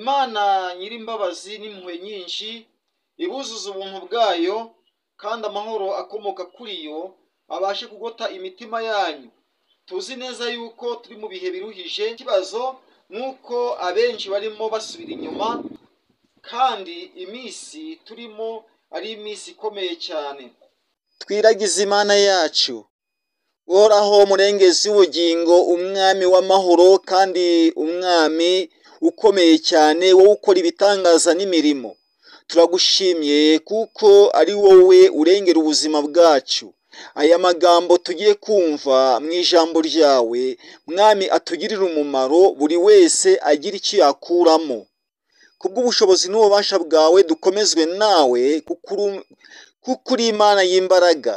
Imana nyirimbabazi n'impuhwe nyinshi ibuzuza ubuntu bwayo kandi amahoro akomoka kuri yo abashe kugota imitima yanyu. Tuzi neza yuko turi mu bihe biruhije. Ikibazo nuko abenshi barimo basubira inyuma kandi iminsi turimo ari iminsi ikomeye cyane. Twiragize Imana yacu, uhoraho murengezi w'ubugingo, umwami w'amahoro kandi umwami ukomeye cyane, wowe ukora ibitangaza n'imirimo. Turagushimye kuko ari wowe urengera ubuzima bwacu. Aya magambo tugiye kumva mu ijambo ryawe, mwami, atugirire umumaro, buri wese agira icyo yakuramo. Kubw'ubushobozi n'ububasha bwawe dukomezwe nawe, kuko uri Imana y'imbaraga.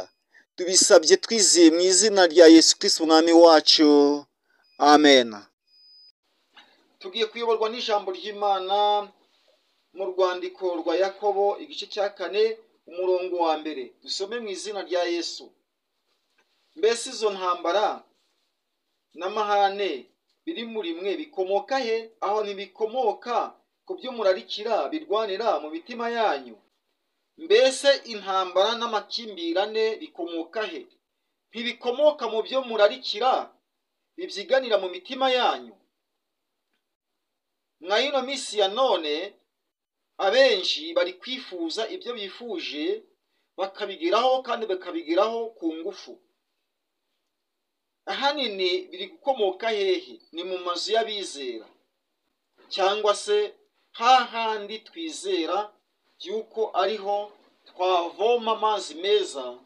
Tubisabye twizeye mu izina rya Yesu Kristo umwami wacu, amen. Tugiye kuyoborwa n'ijambo ry'Imana mu rwandiko rwa Yakobo igice cya 4 umurongo wa 1. Dusome mu izina rya Yesu. Mbese izo ntambara n'amahane biri muri mwe bikomoka he? Aho ntibikomoka ku byo murarikira birwanira mu mitima yanyu. Mbese intambara n'amakimbirane bikomoka he? Ntibikomoka mu byo murarikira bibyiganira mu mitima yanyu. Mwa ino minsi ya none abenshi bari kwifuza ibyo bifuje bakabigeraho kandi bakabigeraho ku ngufu. Ahanini biri gukomoka hehe? Ni mu mazu y'abizera, cyangwa se hahandi twizera yuko ariho twavoma amazi meza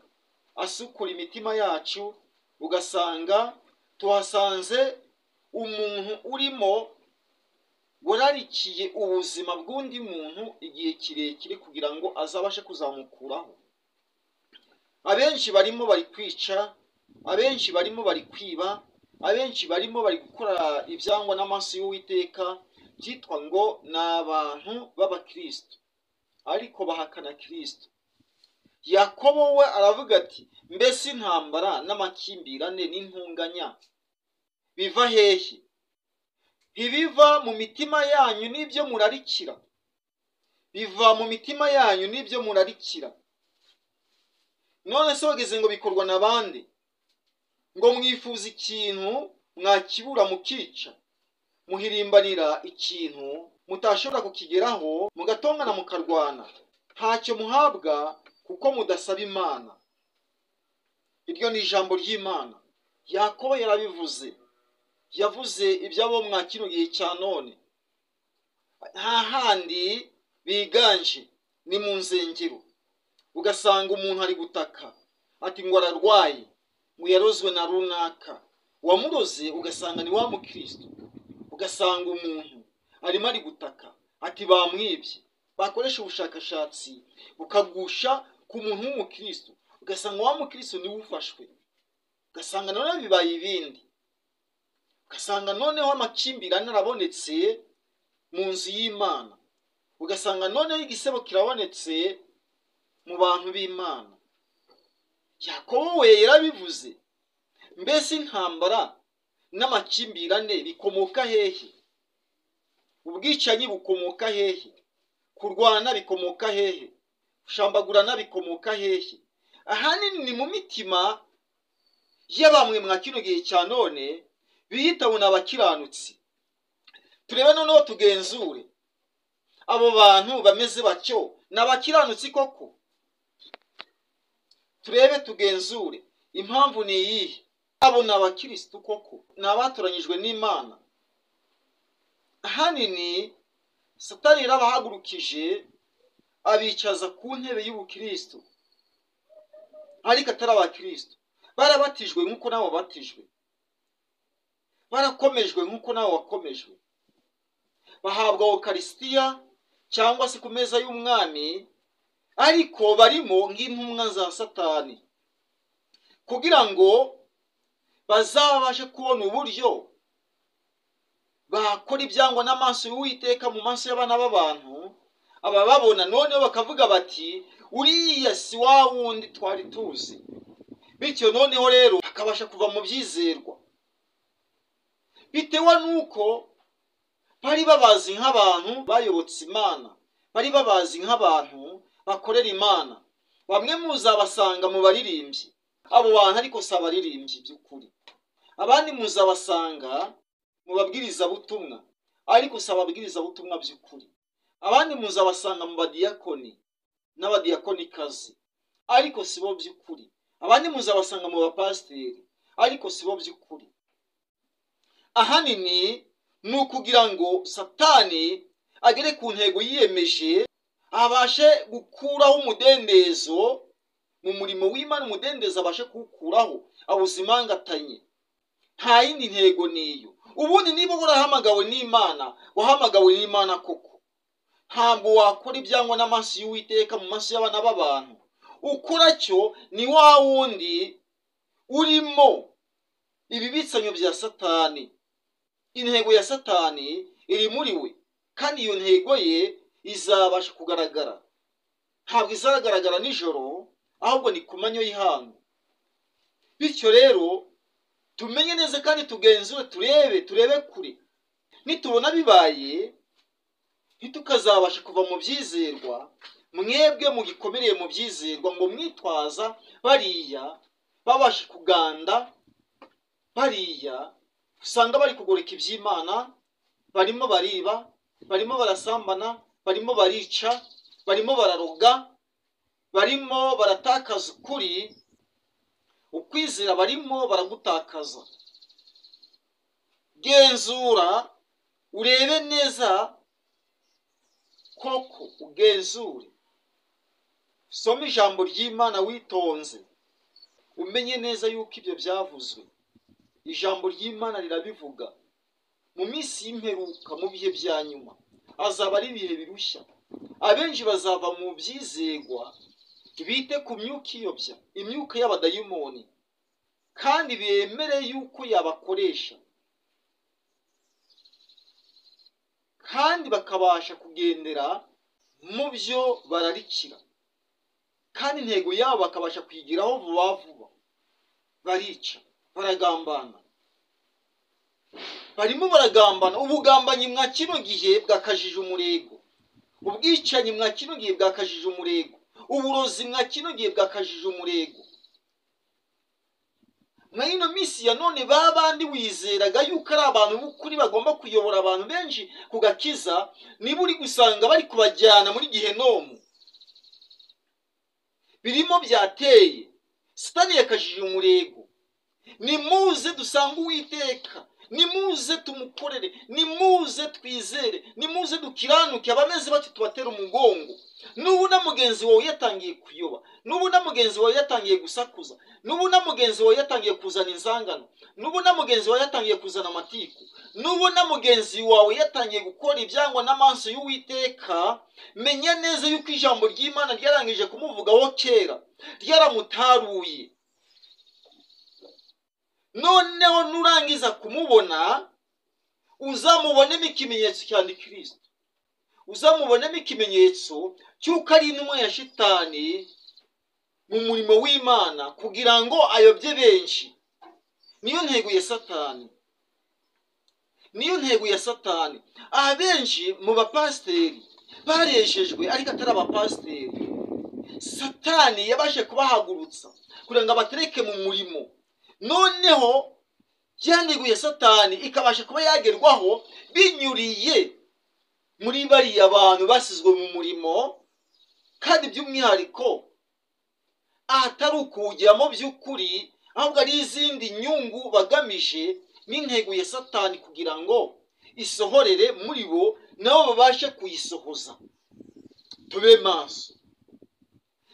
asukura imitima yacu, ugasanga tuhasanze umuntu urimo wararikiye ubuzima bw'undi muntu igihe kirekire kugira ngo azabashe kuzamukuraho. Abenshi barimo bari kwica, abenshi barimo bari kwiba, abenshi barimo bari gukora ibyangwa n'amaso y'Uwiteka, byitwa ngo ni abantu b'abakristo ariko bahakana Kristo. Yakobo we aravuga ati, mbese intambara n'amakimbirane n'intunganya biva hehe? Ntibiva mu mitima yanyu n'ibyo murarikira. Biva mu mitima yanyu n'ibyo murarikira. None se wageze ngo bikorwa na bande? Ngo mwifuza ikintu mwakibura mukica, muhirimbanira ikintu mutashobora kukigeraho, mugatongana mukarwana, ntacyo muhabwa kuko mudasaba Imana. Iryo ni ijambo ry'Imana. Yakobo yarabivuze, yavuze iby'abo mwa kino gihe cya none. Hahandi biganje ni mu nzengero, ugasanga umuntu ari gutaka ati ngo ararwaye, ngo yarozwe na runaka. Wamuroze ugasanga ni wa mukristo. Ugasanga umuntu arimo ari gutaka ati bamwibye. Bakoresha ubushakashatsi bukagusha ku muntu w'umukristo, ugasanga wa mukristo niwe ufashwe. Ugasanga none bibaye ibindi. Ugasanga noneho amakimbirane arabonetse mu nzu y'Imana. Ugasanga noneho igisebo kirabonetse mu bantu b'Imana. Yakobo we yarabivuze, mbese intambara n'amakimbirane bikomoka hehe? Ubwicanyi bukomoka hehe? Kurwana bikomoka hehe? Gushambagurana bikomoka hehe? Ahanini ni mu mitima y'abamwe mwa kino gihe cya none biyita ngo n'abakiranutsi. Turebe noneho tugenzure abo bantu bameze batyo n'abakiranutsi koko. Turebe tugenzure impamvu ni iyihe. Abo n'abakristo koko, n'abatoranyijwe n'Imana. Ahanini Satani yarabahagurukije abicaza ku ntebe y'ubukristo, ariko atari abakristo. Barabatijwe nk'uko nabo batijwe, barakomejwe nk'uko nabo wakomejwe, bahabwa Eucharistia cyangwa se ku meza y'umwami, ariko barimo nk'intumwa za Satani, kugira ngo bazabashe kubona uburyo bakora ibyangwa n'amaso y'Uwiteka mu maso y'abana b'abantu. Abababona noneho bakavuga bati, uriya si wa wundi twari tuzi. Bityo noneho rero akabasha kuva mu byizerwa, bitewe nuko bari babazi nk'abantu bayobotse Imana, bari babazi nk'abantu bakorera Imana. Bamwe muzabasanga mu baririmbyi, abo bantu ariko si abaririmbyi by'ukuri. Abandi muzabasanga mu babwirizabutumwa, ariko si ababwirizabutumwa by'ukuri. Abandi muzabasanga mu badiyakoni n'abadiyakonikazi, ariko si bo by'ukuri. Abandi muzabasanga mu bapasiteri, ariko si bo by'ukuri. Ahanini ni ukugira ngo Satani agere ku ntego yiyemeje, abashe gukuraho umudendezo mu murimo w'Imana, umudendezo abashe kuwukuraho, awuzimangatanye. Nta yindi ntego niyo. Ubundi niba warahamagawe n'Imana, wahamagawe n'Imana koko, ntabwo wakora ibyangwa n'amaso y'Uwiteka mu maso y'abana b'abantu. Ukora cyo ni wa wundi urimo ibibitsanyo bya Satani. Intego ya Satani iri muri we, kandi iyo ntego ye izabasha kugaragara. Ntabwo izagaragara nijoro, ahubwo ni ku manywa y'ihangu. Bityo rero tumenye neza kandi tugenzure, turebe kure. Nitubona bibaye, ntitukazabasha kuva mu byizerwa, mwebwe mugikomereye mu byizerwa ngo mwitwaza bariya babasha kuganda, bariya usanga bari kugoreka iby'Imana, barimo bariba, barimo barasambana, barimo barica, barimo bararoga, barimo baratakaza ukuri, ukwizera barimo baragutakaza. Genzura urebe neza koko, ugenzure. Soma ijambo ry'Imana witonze, umenye neza yuko ibyo byavuzwe. Ijambo ry'Imana rirabivuga. Mu minsi y'imperuka, mu bihe bya nyuma, azaba ari ibihe birushya. Abenshi bazava mu byizerwa, bite ku myuka iyobya, imyuka y'abadayimoni, kandi bemere yuko yabakoresha, kandi bakabasha kugendera mu byo bararikira, kandi intego yabo bakabasha kwigiraho vuba vuba. Barica, baragambana, barimo baragambana. Ubugambanyi mwa kino gihe bwakajije umurego, ubwicanyi mwa kino gihe bwakajije umurego, uburozi mwa kino gihe bwakajije umurego. Mwa ino minsi ya none, ba bandi wizeraga yuko ari abantu b'ukuri bagomba kuyobora abantu benshi ku gakiza, niba uri gusanga bari kubajyana muri Gehenomu. Birimo byateye. Satani yakajije umurego. Nimuze dusange Uwiteka, nimuze tumukorere, nimuze twizere, nimuze dukiranuke. Abameze bati tubatera umugongo. Nubu na mugenzi wawe yatangiye kuyoba, nubu na mugenzi wawe yatangiye gusakuza, nubu na mugenzi wawe yatangiye kuzana inzangano, nubu na mugenzi wawe yatangiye kuzana amatiku, nubu na mugenzi wawe yatangiye gukora ibyangwa n'amaso y'Uwiteka, menya neza yuko ijambo ry'Imana ryarangije kumuvugaho kera, ryaramutaruye. Noneho nurangiza kumubona, uzamubonemo ikimenyetso cya Antikristo, uzamubonemo ikimenyetso cy'uko ari intumwa ya Shitani mu murimo w'Imana, kugira ngo ayobye benshi. Niyo ntego ya Satani, niyo ntego ya Satani. Abenshi mu bapasiteri barejejwe, ariko atari abapasiteri. Satani yabashe kubahagurutsa kugira ngo abatereke mu murimo. Noneho ya ntego ya Satani ikabasha kuba yagerwaho binyuriye muri bariya abantu basizwe mu murimo, kandi by'umwihariko ahatari ukuwugiramo by'ukuri, ahubwo ari izindi nyungu bagamije n'intego ya Satani, kugira ngo isohorere muri bo, nabo babashe kuyisohoza. Tube maso.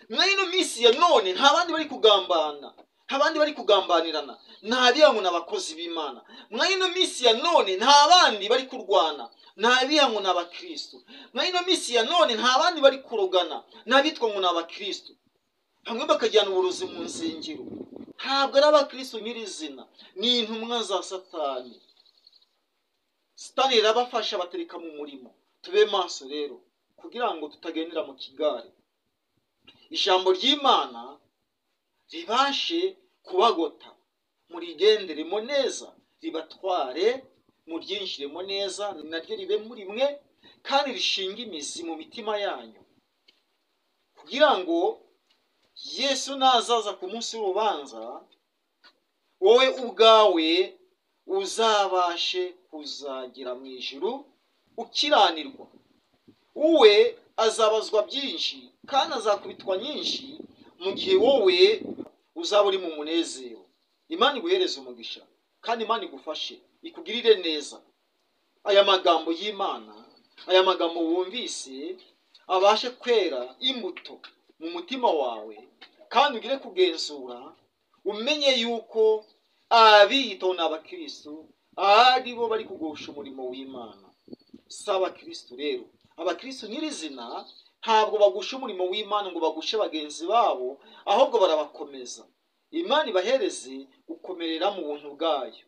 Mwa ino minsi ya none nta bandi bari kugambana, nta bandi bari kugambanirana, nta bihango n'abakozi b'Imana. Mwa ino minsi ya none nta bandi bari kurwana, nta bihango n'abakristo. Mwa ino minsi ya none nta bandi bari kurogana, nta bitwa ngo n'abakristo. Hamwe bakajyana uburozi mu nsengero. Ntabwo ari abakristo nyirizina, ni intumwa za Satani. Satani irabafasha batereka mu murimo. Tube maso rero, kugira ngo tutagendera mu kigare. Ijambo ry'Imana ribashe kubagota, murigenderemo neza, ribatware muryinjiremo neza, naryo ribe muri mwe kandi rishinga imizi mu mitima yanyu, kugira ngo Yesu nazaza ku munsi w'urubanza, wowe ubwawe uzabashe kuzagera mu ijuru ukiranirwa. Uwe azabazwa byinshi kandi azakubitwa nyinshi, mu gihe wowe uzaba uri mu munezero. Imana iguhereze umugisha kandi Imana igufashe, ikugirire neza. Aya magambo y'Imana, aya magambo wumvise abashe kwera imbuto mu mutima wawe, kandi ugire kugenzura umenye yuko abiyitaho ni abakristo, ari bo bari kugusha umurimo w'Imana. Si abakristo rero. Abakristo nyirizina ntabwo bagusha umurimo w'Imana ngo bagushe bagenzi babo, ahubwo barabakomeza. Imana ibahereze gukomerera mu buntu bwayo.